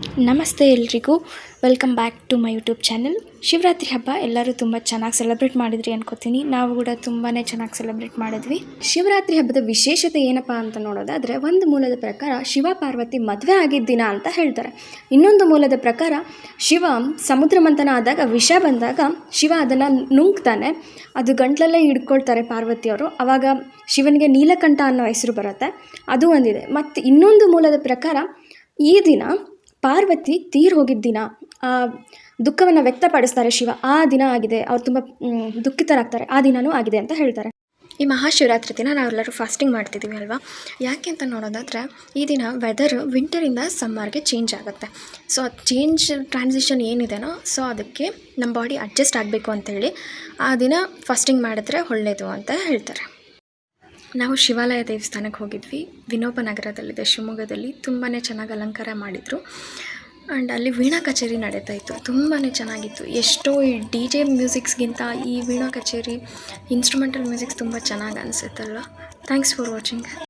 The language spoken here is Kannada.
ನಮಸ್ತೆ ಎಲ್ರಿಗೂ, welcome back to my YouTube channel. Shivaratri ಹಬ್ಬ ಎಲ್ಲರೂ ತುಂಬ ಚೆನ್ನಾಗಿ ಸೆಲೆಬ್ರೇಟ್ ಮಾಡಿದ್ರಿ ಅನ್ಕೋತೀನಿ. ನಾವು ಕೂಡ ತುಂಬಾ ಚೆನ್ನಾಗಿ ಸೆಲೆಬ್ರೇಟ್ ಮಾಡಿದ್ವಿ. ಶಿವರಾತ್ರಿ ಹಬ್ಬದ ವಿಶೇಷತೆ ಏನಪ್ಪ ಅಂತ ನೋಡೋದಾದರೆ, ಒಂದು ಮೂಲದ ಪ್ರಕಾರ ಶಿವ ಪಾರ್ವತಿ ಮದುವೆ ಆಗಿದ್ದ ದಿನ ಅಂತ ಹೇಳ್ತಾರೆ. ಇನ್ನೊಂದು ಮೂಲದ ಪ್ರಕಾರ ಶಿವ ಸಮುದ್ರ ಮಂಥನ ಆದಾಗ ವಿಷ ಬಂದಾಗ ಶಿವ ಅದನ್ನು ನುಂಗ್ತಾನೆ, ಅದು ಗಂಟ್ಲಲ್ಲೇ ಹಿಡ್ಕೊಳ್ತಾರೆ ಪಾರ್ವತಿಯವರು. ಆವಾಗ ಶಿವನಿಗೆ ನೀಲಕಂಠ ಅನ್ನೋ ಹೆಸರು ಬರುತ್ತೆ, ಅದು ಒಂದಿದೆ. ಮತ್ತು ಇನ್ನೊಂದು ಮೂಲದ ಪ್ರಕಾರ ಈ ದಿನ ಪಾರ್ವತಿ ತೀರ್ ಹೋಗಿದ್ದ ದಿನ, ದುಃಖವನ್ನು ವ್ಯಕ್ತಪಡಿಸ್ತಾರೆ ಶಿವ, ಆ ದಿನ ಆಗಿದೆ, ಅವ್ರು ತುಂಬ ದುಃಖಿತರಾಗ್ತಾರೆ, ಆ ದಿನವೂ ಆಗಿದೆ ಅಂತ ಹೇಳ್ತಾರೆ. ಈ ಮಹಾಶಿವರಾತ್ರಿ ದಿನ ನಾವೆಲ್ಲರೂ ಫಾಸ್ಟಿಂಗ್ ಮಾಡ್ತಿದ್ದೀವಿ ಅಲ್ವಾ? ಯಾಕೆ ಅಂತ ನೋಡೋದಾದರೆ, ಈ ದಿನ ವೆದರ್ ವಿಂಟರಿಂದ ಸಮ್ಮರ್ಗೆ ಚೇಂಜ್ ಆಗುತ್ತೆ. ಸೊ ಟ್ರಾನ್ಸಿಷನ್ ಏನಿದೆನೋ, ಸೊ ಅದಕ್ಕೆ ನಮ್ಮ ಬಾಡಿ ಅಡ್ಜಸ್ಟ್ ಆಗಬೇಕು ಅಂತೇಳಿ ಆ ದಿನ ಫಾಸ್ಟಿಂಗ್ ಮಾಡಿದ್ರೆ ಒಳ್ಳೆಯದು ಅಂತ ಹೇಳ್ತಾರೆ. ನಾವು ಶಿವಾಲಯ ದೇವಸ್ಥಾನಕ್ಕೆ ಹೋಗಿದ್ವಿ, ವಿನೋಬ ನಗರದಲ್ಲಿದೆ, ಶಿವಮೊಗ್ಗದಲ್ಲಿ. ತುಂಬಾ ಚೆನ್ನಾಗಿ ಅಲಂಕಾರ ಮಾಡಿದರು. ಆ್ಯಂಡ್ ಅಲ್ಲಿ ವೀಣಾ ಕಚೇರಿ ನಡೀತಾ ಇತ್ತು, ತುಂಬಾ ಚೆನ್ನಾಗಿತ್ತು. ಎಷ್ಟೋ ಈ DJ ಮ್ಯೂಸಿಕ್ಸ್ಗಿಂತ ಈ ವೀಣಾ ಕಚೇರಿ, ಇನ್ಸ್ಟ್ರೂಮೆಂಟಲ್ ಮ್ಯೂಸಿಕ್ಸ್ ತುಂಬ ಚೆನ್ನಾಗಿ ಅನಿಸುತ್ತಲ್ವ. Thanks for watching.